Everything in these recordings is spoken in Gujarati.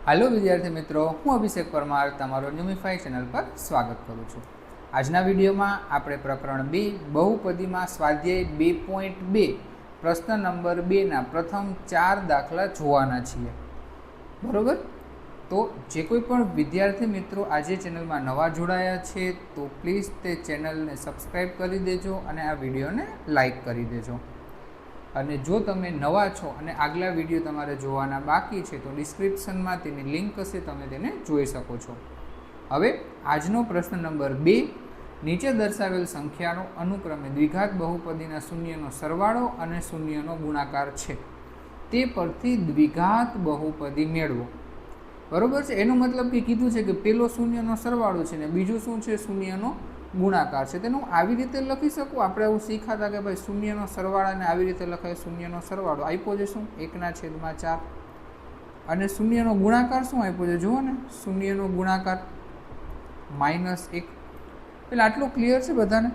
हेलो विद्यार्थी मित्रों, हूँ अभिषेक परमार तमारो न्यूमिफाई चैनल पर स्वागत करूँ छूँ। आजना विडियो में आपणे प्रकरण 2 बहुपदी में स्वाध्याय 2.2 प्रश्न नंबर 2 ना प्रथम 4 दाखला जोवाना छीए। बरोबर, तो जे कोई पण विद्यार्थी मित्रों आज चेनल में नवा जोड़ाया छे तो प्लीज ते चेनल ने सब्सक्राइब करी देजो अने आ विडियो ने लाइक करी देजो। અને જો તમે નવા છો અને આગલા વિડીયો તમારે જોવાના બાકી છે તો ડિસ્ક્રિપ્શનમાં તેની લિંક હશે, તમે તેને જોઈ શકો છો। હવે આજનો પ્રશ્ન નંબર 2, નીચે દર્શાવેલ સંખ્યાનો અનુક્રમે દ્વિઘાત બહુપદીના શૂન્યનો સરવાળો અને શૂન્યનો ગુણાકાર છે, તે પરથી દ્વિઘાત બહુપદી મેળવો। બરોબર છે, એનો મતલબ કે કીધું છે કે પેલો શૂન્યનો સરવાળો છે ને બીજું શું છે, શૂન્યનો ગુણાકાર છે। તેનું આવી રીતે લખી શકું। આપણે એવું શીખાતા કે ભાઈ શૂન્યનો સરવાળાને આવી રીતે લખાય, શૂન્યનો સરવાળો આપ્યો છે શું 1/4 અને શૂન્યનો ગુણાકાર શું આપ્યો છે જુઓ ને, શૂન્યનો ગુણાકાર -1। એટલે આટલું ક્લિયર છે બધાને,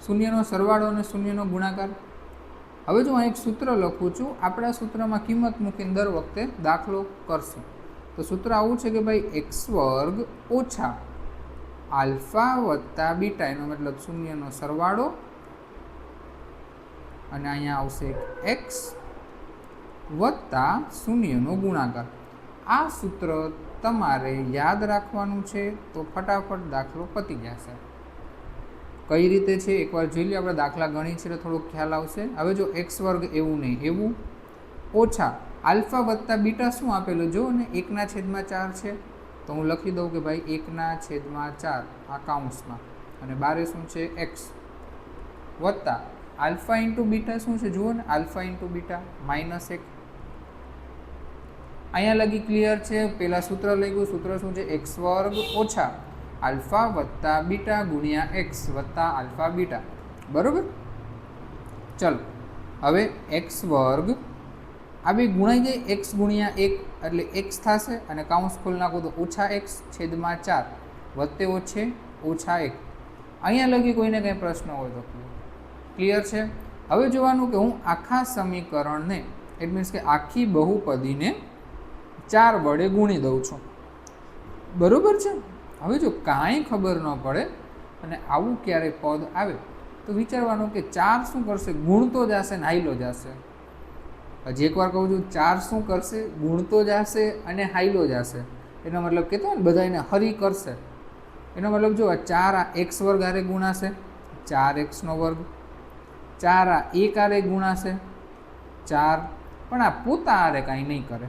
શૂન્યનો સરવાળો અને શૂન્યનો ગુણાકાર। હવે જો હું એક સૂત્ર લખું છું, આપણા સૂત્રમાં કિંમત મૂકીને દર વખતે દાખલો કરશું તો સૂત્ર આવું છે કે ભાઈ x² ઓછા આલ્ફા વત્તા બીટા, એનો મતલબ શૂન્યનો સરવાળો અને અહીંયા આવશે x વત્તા શૂન્યનો ગુણાકાર। આ સૂત્ર તમારે યાદ રાખવાનું છે તો ફટાફટ દાખલો પતી જશે। કઈ રીતે છે એકવાર જોઈ લઈએ। આપણે દાખલા ગણી છે તો થોડો ખ્યાલ આવશે। હવે જો x² એવું નહીં એવું ઓછા આલ્ફા વત્તા બીટા શું આપેલું જો ને 1/4 છે તો હું લખી દઉં કે ભાઈ 1/4 આ કાઉન્સમાં અને બારે શું છે x વત્તા આલ્ફા ઇન્ટુ બીટા શું છે જુઓ ને, આલ્ફા ઇન્ટુ બીટા -1। અહીંયા લગી ક્લિયર છે। પેલા સૂત્ર લઈ ગયું, સૂત્ર શું છે x² ઓછા આલ્ફા વત્તા બીટા ગુણ્યા x વત્તા આલ્ફા બીટા। બરોબર, ચલો હવે x² આ બે ગુણાઈ જાય, x ગુણ્યા 1 એટલે x થશે અને કાઉન્સ ખોલી નાખો તો -x/4 વત્તે ઓછે -1। અહીંયા લગી કોઈને કંઈ પ્રશ્ન હોય તો ક્લિયર છે। હવે જોવાનું કે હું આખા સમીકરણને ઇટ મીન્સ કે આખી બહુપદીને 4 વડે ગુણી દઉં છું। બરોબર છે। હવે જો કાંઈ ખબર ન પડે અને આવું ક્યારેય પદ આવે તો વિચારવાનું કે 4 શું કરશે, ગુણતો જશે ને હાઈલો જશે। હજી એકવાર કહું છું, 4 શું કરશે, ગુણતો જશે અને હાઈલો જશે। એનો મતલબ કહેતો હોય ને બધા એને હરી કરશે। એનો મતલબ જો 4 આ x² હારે ગુણાશે, 4x², 4 આ 1 હારે ગુણાશે 4, પણ આ પોતા હારે કાંઈ નહીં કરે,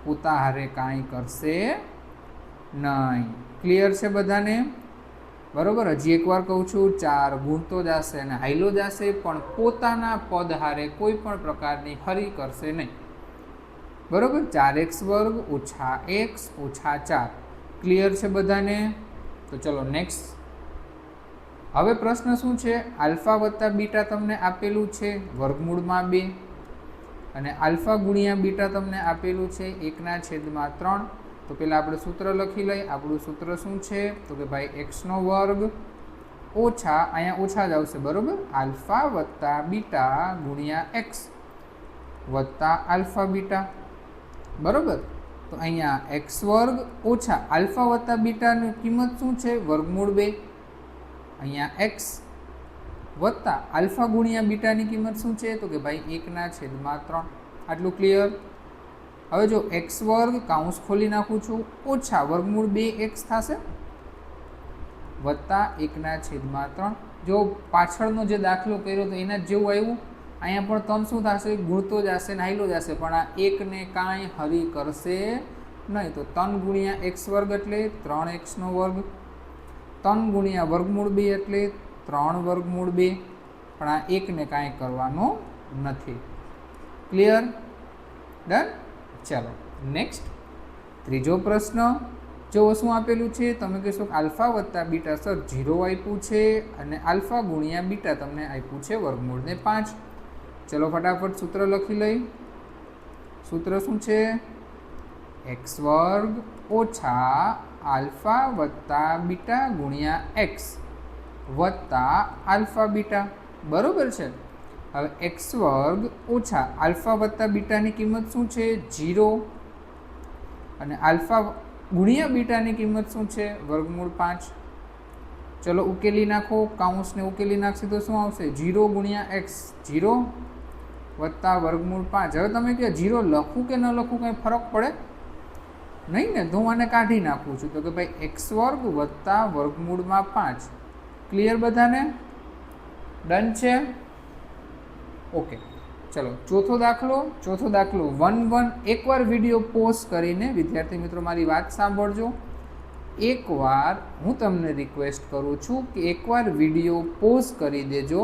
પોતા હારે કાંઈ કરશે નહીં। ક્લિયર છે બધાને? બરોબર, હજી એકવાર કહું છું, 4 ગુણતો જશે અને હાઈલો જશે પણ પોતાના પદ હારે કોઈ પણ પ્રકારની હરી કરશે નહીં। બરોબર, 4x² ઓછા x ઓછા 4। ક્લિયર છે બધાને? તો ચલો નેક્સ્ટ। હવે પ્રશ્ન શું છે, આલ્ફા વત્તા બીટા તમને આપેલું છે વર્ગમૂળમાં 2 અને આલ્ફા ગુણ્યા બીટા તમને આપેલું છે 1/3। તો પહેલાં આપણે સૂત્ર લખી લઈએ। આપણું સૂત્ર શું છે તો કે ભાઈ x² ઓછા, અહીંયા ઓછા જ આવશે બરાબર, આલ્ફા વત્તા બીટા ગુણ્યા x વત્તા આલ્ફા બીટા। બરાબર, તો અહીંયા x² ઓછા આલ્ફા વત્તા બીટાની કિંમત શું છે વર્ગમૂળ 2, અહીંયા x વત્તા આલ્ફા ગુણ્યા બીટાની કિંમત શું છે તો કે ભાઈ 1/3। આટલું ક્લિયર? હવે જો x² કાઉન્સ ખોલી નાખું છું, ઓછા વર્ગમૂળ 2x થશે વત્તા 1/3। જો પાછળનો જે દાખલો કર્યો તો એના જ જેવું આવ્યું। અહીંયા પણ 3 શું થશે, ગુણતો જશે ને હાઈલો જશે પણ આ 1 ને કાંઈ હરી કરશે નહીં। તો 3 ગુણ્યા x² એટલે 3x², 3 ગુણ્યા વર્ગમૂળ 2 એટલે 3 વર્ગમૂળ 2, પણ આ 1 ને કાંઈ કરવાનો નથી। ક્લિયર? ડન? ચાલો નેક્સ્ટ, ત્રીજો પ્રશ્ન। જો શું આપેલું છે, તમે કહેશો કે આલ્ફા વત્તા બીટા સર 0 આપ્યું છે અને આલ્ફા ગુણ્યા બીટા તમને આપ્યું છે વર્ગમૂળને 5। ચલો ફટાફટ સૂત્ર લખી લઈ। સૂત્ર શું છે, x² ઓછા આલ્ફા વત્તા બીટા ગુણ્યા x વત્તા આલ્ફા બીટા। બરોબર છે। હવે એક્સ વર્ગ ઓછા આલ્ફા વત્તા બીટાની કિંમત શું છે 0 અને આલ્ફા ગુણ્યા બીટાની કિંમત શું છે વર્ગમૂળ 5. ચલો ઉકેલી નાખો, કાઉન્સને ઉકેલી નાખશે તો શું આવશે 0 ગુણ્યા એક્સ 0 વત્તા વર્ગમૂળ 5. હવે તમે કહો 0 લખું કે ન લખું કંઈ ફરક પડે નહીં ને, તો હું આને કાઢી નાખું છું. તો કે ભાઈ એક્સ વર્ગ વત્તા વર્ગમૂળમાં 5. ક્લિયર બધાને? ડન છે? ઓકે, ચલો ચોથો દાખલો 1 એકવાર વિડીયો પોઝ કરીને વિદ્યાર્થી મિત્રો મારી વાત સાંભળજો. એકવાર હું તમને રિક્વેસ્ટ કરું છું કે એકવાર વિડીયો પોઝ કરી દેજો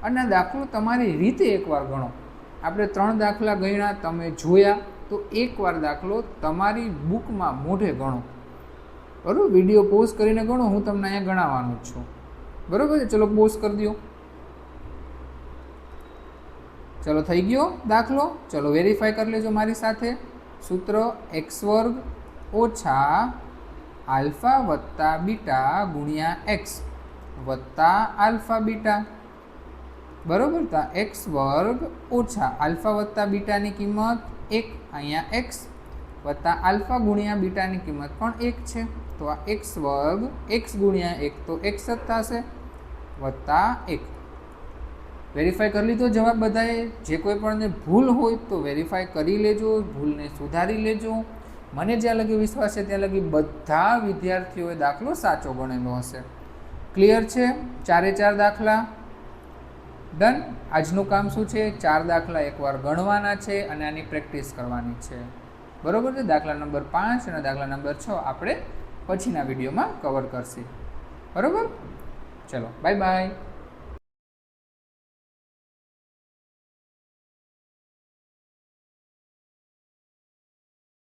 અને દાખલો તમારી રીતે એકવાર ગણો. આપણે 3 દાખલા ગણ્યા, તમે જોયા, તો એકવાર દાખલો તમારી બુકમાં મોઢે ગણો. બરાબર? વિડીયો પોઝ કરીને ગણો, હું તમને અહીંયા ગણાવવાનું જ છું. બરાબર છે? ચલો પોઝ કરી દો. ચલો થઈ ગયો દાખલો. ચલો વેરીફાઈ કરી લેજો મારી સાથે. સૂત્ર એક્સ વર્ગ ઓછા આલ્ફા વત્તા બીટા ગુણ્યા એક્સ વત્તા આલ્ફા બીટા. બરાબર? તો એક્સ વર્ગ ઓછા આલ્ફા વત્તા બીટાની કિંમત 1, અહીંયા એક્સ વત્તા આલ્ફા ગુણ્યા બીટાની કિંમત પણ 1 છે. તો આ એક્સ વર્ગ એક્સ ગુણ્યા 1 તો એક્સ જ થશે વત્તા 1. વેરીફાઈ કરી લીધો જવાબ બધાએ? જે કોઈ પણને ભૂલ હોય તો વેરીફાઈ કરી લેજો, ભૂલને સુધારી લેજો. મને જ્યાં લગી વિશ્વાસ છે ત્યાં લગી બધા વિદ્યાર્થીઓએ દાખલો સાચો ગણેલો હશે. ક્લિયર છે? 4 દાખલા ડન. આજનું કામ શું છે? 4 દાખલા એકવાર ગણવાના છે અને આની પ્રેક્ટિસ કરવાની છે. બરાબર છે? દાખલા નંબર 5 અને દાખલા નંબર 6 આપણે પછીના વિડીયોમાં કવર કરશે. બરાબર? ચલો બાય બાય.